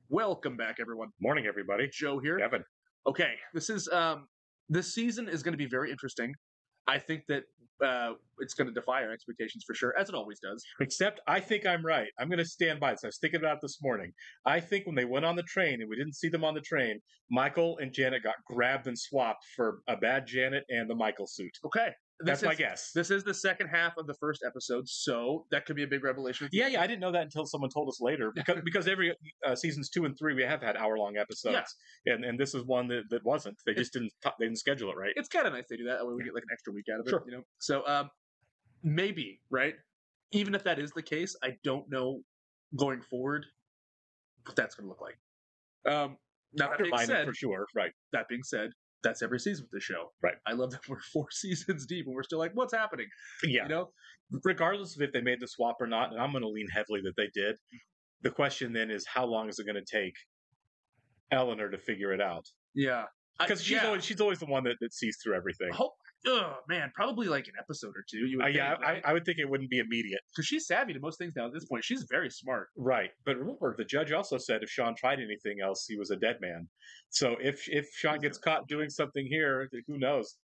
Welcome back, everyone. Morning, everybody. Joe here. Kevin. Okay, this season is going to be very interesting. I think that it's going to defy our expectations for sure, as it always does. Except I think I'm right. I'm going to stand by this. I was thinking about it this morning. I think when they went on the train and we didn't see them on the train, Michael and Janet got grabbed and swapped for a bad Janet and the Michael suit. Okay. That's my guess. This is the second half of the first episode, so that could be a big revelation. Yeah, I didn't know that until someone told us later. Because every seasons 2 and 3 we have had hour-long episodes, and this is one that wasn't. They just didn't schedule it right. It's kind of nice they do that. That way we get like an extra week out of it. Sure. You know. So maybe right. Even if that is the case, I don't know going forward what that's going to look like. Now that being said, for sure, right. That being said, that's every season with the show. Right. I love that we're 4 seasons deep and we're still like, what's happening? Yeah. You know? Regardless of if they made the swap or not, and I'm going to lean heavily that they did, the question then is how long is it going to take Eleanor to figure it out? Yeah. Because she's always the one that sees through everything. Oh, man, probably like an episode or two. You would think, right? I would think it wouldn't be immediate. Because she's savvy to most things now at this point. She's very smart. Right. But remember, the judge also said if Sean tried anything else, he was a dead man. So if Sean gets caught doing something here, who knows?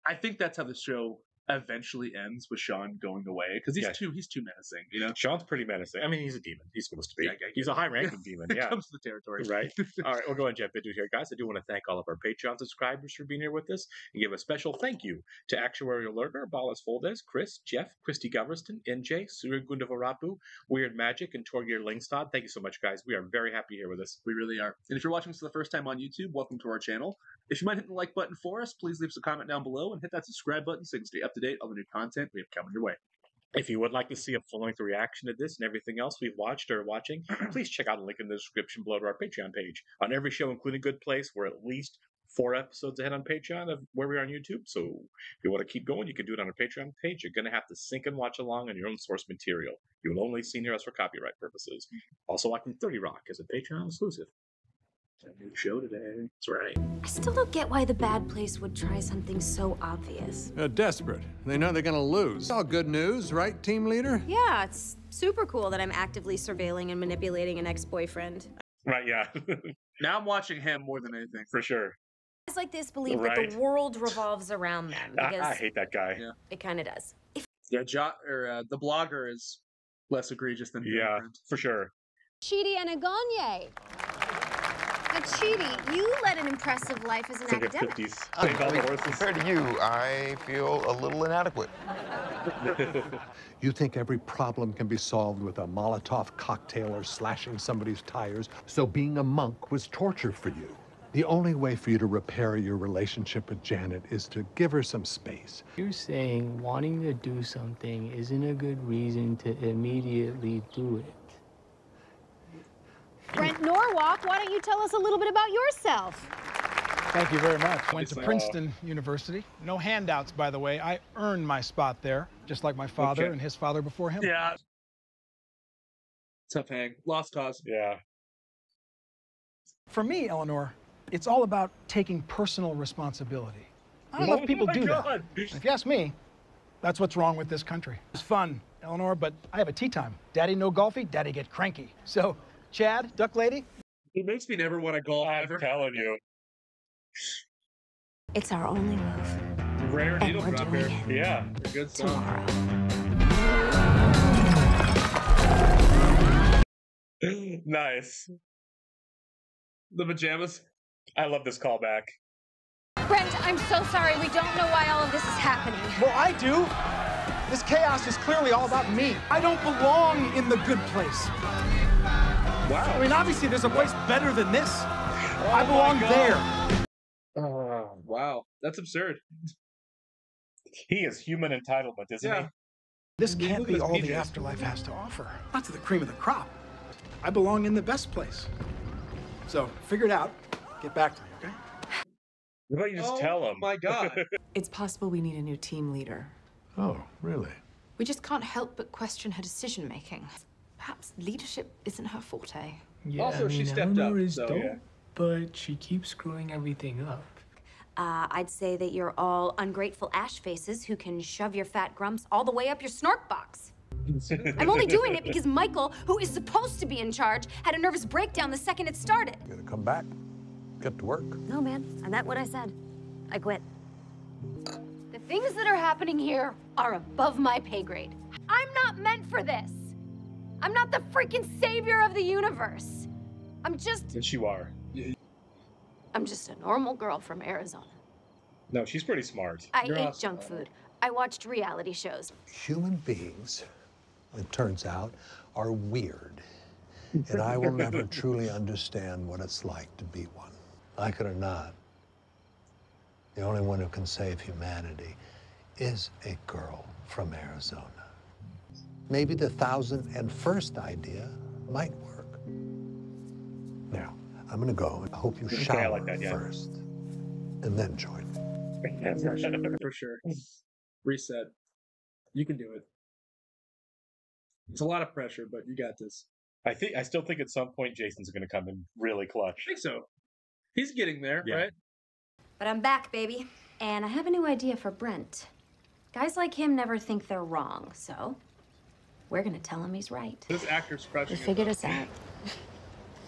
I think that's how the show eventually ends, with Sean going away, because he's too menacing, you know. Sean's pretty menacing. I mean, he's a demon. He's supposed to be. He's a high-ranking demon. Yeah, comes to the territory, right? All right, we'll go and jump into it here, guys. I do want to thank all of our Patreon subscribers for being here with us, and give a special thank you to Actuarial Learner, Balas Foldes, Chris, Jeff, Christy Goverston, NJ, Surya Gundavarapu, Weird Magic, and Torgir Lingstad. Thank you so much, guys. We are very happy here with us. We really are. And if you're watching this for the first time on YouTube, welcome to our channel. If you might hit the like button for us, please leave us a comment down below and hit that subscribe button so you can stay up to date on the new content we have coming your way. If you would like to see a full-length reaction to this and everything else we've watched or watching, please check out the link in the description below to our Patreon page. On every show, including Good Place, we're at least 4 episodes ahead on Patreon of where we are on YouTube. So if you want to keep going, you can do it on our Patreon page. You're going to have to sync and watch along on your own source material. You will only see near us for copyright purposes. Also watching 30 Rock as a Patreon exclusive. A new show today. That's right. I still don't get why the bad place would try something so obvious. They're desperate. They know they're gonna lose. It's all good news, right, team leader? Yeah, it's super cool that I'm actively surveilling and manipulating an ex-boyfriend. Right, yeah. Now I'm watching him more than anything. For sure. Guys like this believe that the world revolves around them. Because I hate that guy. Yeah. It kind of does. The blogger is less egregious than for sure. Chidi and Agonye. Now, Chidi, you led an impressive life as an academic. Compared to you, I feel a little inadequate. You think every problem can be solved with a Molotov cocktail or slashing somebody's tires, so being a monk was torture for you. The only way for you to repair your relationship with Janet is to give her some space. You're saying wanting to do something isn't a good reason to immediately do it. Brent Norwalk, why don't you tell us a little bit about yourself? Thank you very much. Went to Princeton University. No handouts, by the way. I earned my spot there, just like my father and his father before him. Yeah. Tough hang. Lost cause. Yeah. For me, Eleanor, it's all about taking personal responsibility. I don't know if people do that. If you ask me, that's what's wrong with this country. It's fun, Eleanor, but I have a tea time. Daddy no golfy, daddy get cranky. So, Chad, duck lady? It makes me never want to golf. I'm telling you. It's our only move. Rare needle drop here. Yeah. Good stuff. Tomorrow. Nice. The pajamas. I love this callback. Brent, I'm so sorry. We don't know why all of this is happening. Well, I do. This chaos is clearly all about me. I don't belong in the good place. Wow. I mean, obviously, there's a place better than this. I belong there. Oh, wow. That's absurd. He is human entitlement, isn't he? This can't be all the afterlife has to offer. Not to the cream of the crop. I belong in the best place. So, figure it out. Get back to me, okay? How about you just tell him? Oh, my God. It's possible we need a new team leader. Oh, really? We just can't help but question her decision-making. Perhaps leadership isn't her forte. Yeah, Also, she stepped up, Eleanor is so, dope, yeah. but she keeps screwing everything up. I'd say that you're all ungrateful ash faces who can shove your fat grumps all the way up your snork box. I'm only doing it because Michael, who is supposed to be in charge, had a nervous breakdown the second it started. You gonna come back? Get to work? No, man. I meant what I said. I quit. The things that are happening here are above my pay grade. I'm not meant for this. I'm not the freaking savior of the universe. I'm just Yes, you are. a normal girl from Arizona. No, she's pretty smart. I You're ate awesome. junk food. I watched reality shows. Human beings, it turns out, are weird. And I will never truly understand what it's like to be one. Like it or not, the only one who can save humanity is a girl from Arizona. Maybe the 1,001st idea might work. Now, I'm gonna go and hope you Okay, I shower like that, yeah. first, and then join me. For sure. Reset. You can do it. It's a lot of pressure, but you got this. I still think at some point Jason's going to come in really clutch. I think so. He's getting there, Yeah. right? But I'm back, baby. And I have a new idea for Brent. Guys like him never think they're wrong, so we're gonna tell him he's right. This actor's crushing We it. figured us out.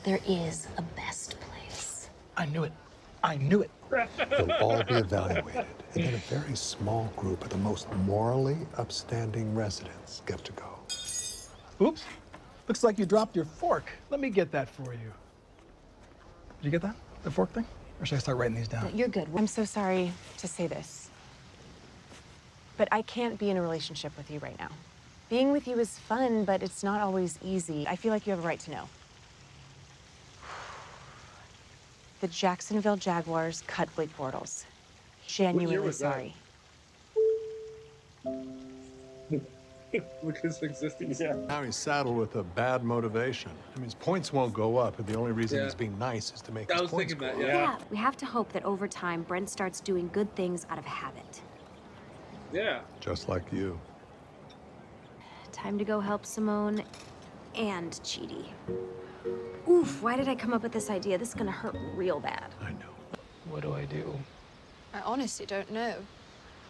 There is a best place. I knew it. I knew it. You'll all be evaluated, and then a very small group of the most morally upstanding residents get to go. Oops. Looks like you dropped your fork. Let me get that for you. Did you get that? The fork thing? Or should I start writing these down? You're good. I'm so sorry to say this, but I can't be in a relationship with you right now. Being with you is fun, but it's not always easy. I feel like you have a right to know. The Jacksonville Jaguars cut Blake Bortles. Genuinely was that? sorry. Look at his existence. Yeah. Now he's saddled with a bad motivation. I mean, his points won't go up, and the only reason Yeah. he's being nice is to make I his was points thinking go that, up. yeah. We have to hope that over time, Brent starts doing good things out of habit. Yeah. Just like you. Time to go help Simone and Chidi. Oof, why did I come up with this idea? This is gonna hurt real bad. I know. What do I do? I honestly don't know.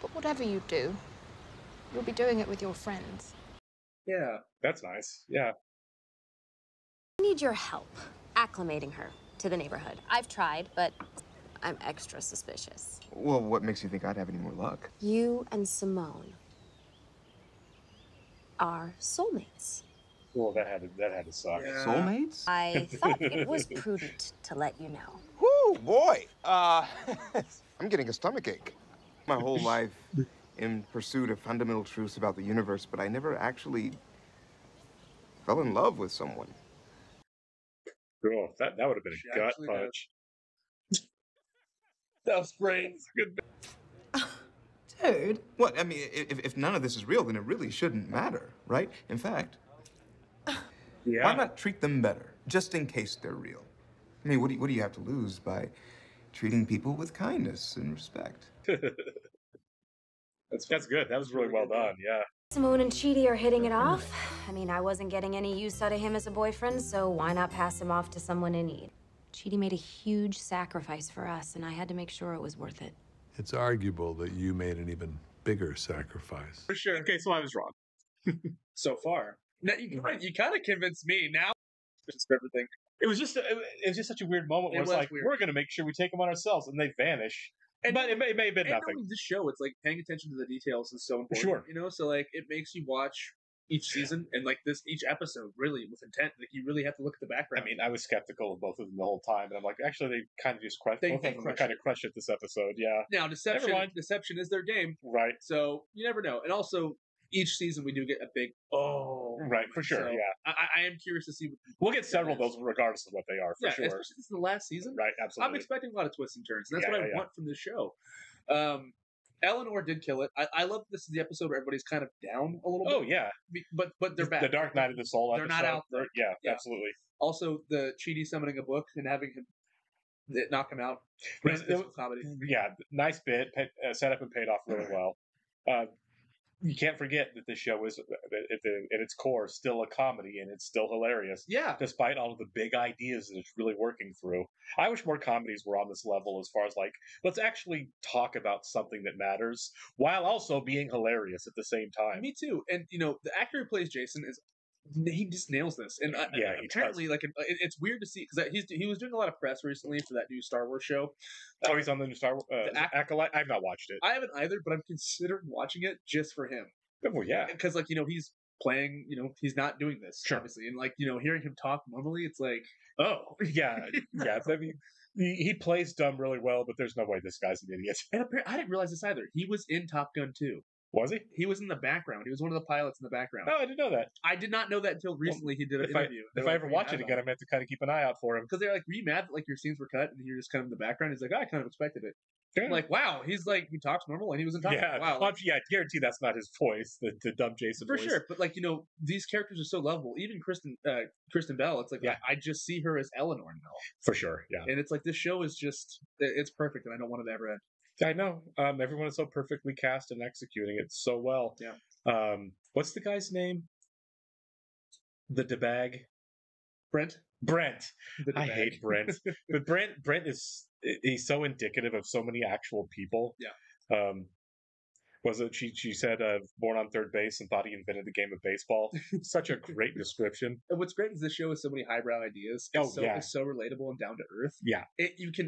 But whatever you do, you'll be doing it with your friends. Yeah. That's nice. Yeah. I need your help acclimating her to the neighborhood. I've tried, but I'm extra suspicious. Well, what makes you think I'd have any more luck? You and Simone are soulmates. Well, that had to suck. Yeah. Soulmates? I thought it was prudent to let you know. Whoo, boy. I'm getting a stomachache. My whole life in pursuit of fundamental truths about the universe, but I never actually fell in love with someone. Cool. That would have been She a gut actually has. punch. That was great. It's good. Dude. What? I mean, if none of this is real, then it really shouldn't matter, right? In fact, Yeah. why not treat them better, just in case they're real? I mean, what do you have to lose by treating people with kindness and respect? That's good. That was really well done. Yeah. Simone and Chidi are hitting it off. I mean, I wasn't getting any use out of him as a boyfriend, so why not pass him off to someone in need? Chidi made a huge sacrifice for us, and I had to make sure it was worth it. It's arguable that you made an even bigger sacrifice. For sure. Okay, so I was wrong. So far. Now, you kind of convinced me. Now, just everything. It was just such a weird moment where It it's was like, weird. we're going to make sure we take them on ourselves, and they vanish. But it may have been And nothing. knowing this show, it's like paying attention to the details is so important. Sure. You know, so like it makes you watch each season and like each episode really with intent. Like you really have to look at the I background. mean, I was skeptical of both of them the whole time, and I'm like, actually, they kind of just crushed. They Both of them crushed kind it. of crushed it this episode. Yeah. Now, Never mind. deception is their game. Right. So you never know. And also, each season we do get a big Right, for sure. So, Yeah. I am curious to see. We'll get several of those regardless of what they are, for Yeah, sure. especially since it's the last season. Right, I'm absolutely. expecting a lot of twists and turns, and that's Yeah, what I yeah, yeah. want from this show. Eleanor did kill it. I love this is the episode where everybody's kind of down a little Oh, bit. yeah. But they're back. The Dark Night of the Soul They're episode. not out there. Yeah, Yeah. absolutely. Also, the Chidi summoning a book and having him knock him out. It was- Physical comedy. Yeah, nice bit. Set up and paid off really well. you can't forget that this show is, at its core, still a comedy, and it's still hilarious. Yeah. Despite all of the big ideas that it's really working through. I wish more comedies were on this level as far as, like, let's actually talk about something that matters while also being hilarious at the same time. Me too. And, the actor who plays Jason he just nails this. And Yeah, he apparently, it's weird to see, because he was doing a lot of press recently for that new Star Wars show. Oh, he's on the new Star Wars Acolyte? I've not watched it. I haven't either, but I'm considering watching it just for him. Oh, yeah. Because, he's playing, he's not doing this, obviously. And, hearing him talk normally, it's like, oh. Yeah, yeah. I mean, he plays dumb really well, but there's no way this guy's an idiot. And apparently, I didn't realize this either. He was in Top Gun 2. Was he? He was in the background. He was one of the pilots in the background. Oh, I didn't know that. I did not know that until recently. He did an interview. If I ever watch it again, I'm going to have to kind of keep an eye out for him. Because they're like, were you mad that your scenes were cut and you're just kind of in the background? He's like, I kind of expected it. Yeah. I'm like, wow, he talks normal and he was in Top Gun. Yeah, Wow. I guarantee that's not his voice, the dumb Jason For voice. sure. But these characters are so lovable. Even Kristen Bell, it's like, I just see her as Eleanor now. For sure, yeah. And it's like, this show is just, it's perfect and I don't want it to ever end. I know. Everyone is so perfectly cast and executing it so well. Yeah. What's the guy's name? The DeBag? Brent. I hate Brent. But Brent he's so indicative of so many actual people. Yeah. Was it she said born on third base and thought he invented the game of baseball? Such a great description. And what's great is this show has so many highbrow ideas. It's so relatable and down to earth. Yeah.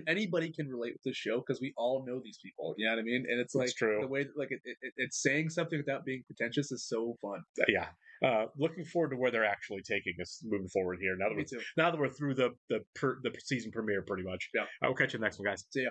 Anybody can relate with this show because we all know these people. You know what I mean? And it's like true. The way that it's saying something without being pretentious is so fun. Yeah. Looking forward to where they're actually taking us moving forward here. Now that we're through the season premiere, pretty much. Yeah. I will catch you next one, guys. See ya.